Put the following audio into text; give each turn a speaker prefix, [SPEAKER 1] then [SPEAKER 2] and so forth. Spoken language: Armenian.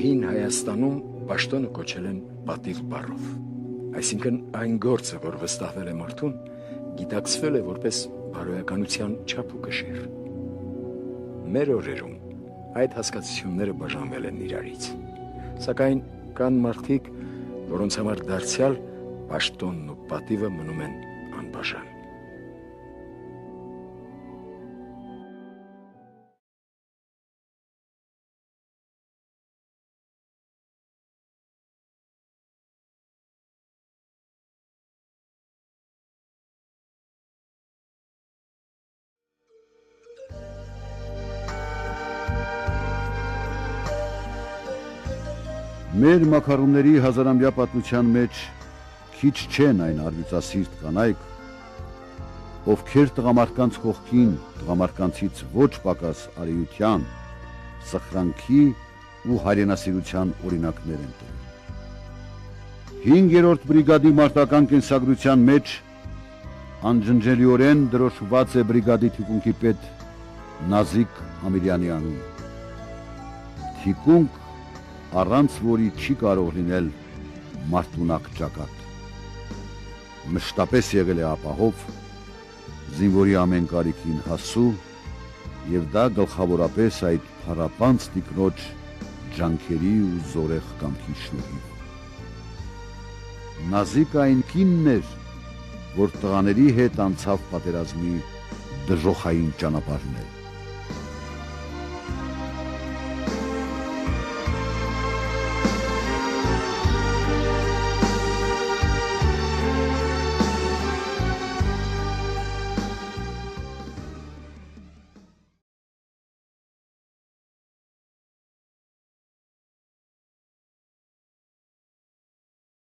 [SPEAKER 1] Հին Հայաստանում պաշտոնը կոչել են պատիվ բառով։ Այսինքն այն գործը, որ վստահվել է մարդուն, գիտակցվել է որպես բարոյականության չափ ու կշիռ։ Մեր օրերում այդ հասկացությունները բաժանվել են իրարից, սակայն կան մարդիկ, որոնց համար դարձյալ պաշտոնն ու պատիվը մնում են անբաժան։
[SPEAKER 2] Մեր մակարոնների հազարամյա պատմության մեջ քիչ չեն այն արյուծասիրտ կանայք, ովքեր տղամարդկանց կողքին տղամարդկանցից ոչ պակաս արիության, սխրանքի ու հայրենասիրության օրինակներ են տվել։ 5-րդ բրիգադի մարտական կենսագրության մեջ անջնջելիորեն դրոշված է բրիգադի թիկունքի պետ Նազիկ Ամիրյանի անունը։ Թիկունք, առանց որի չի կարող լինել մարդունակ ճակատ։ Մշտապես եղել է ապահով, զինվորի ամեն կարիքին հասու, եւ դա գլխավորապես այդ փառապանց տիկնոջ ջանքերի ու զորեղ կամքի շնորհիվ։ Նազիկը այն կինն էր, որ տղաների հետ անցավ պատերազմի դժոխային ճանապարհներ։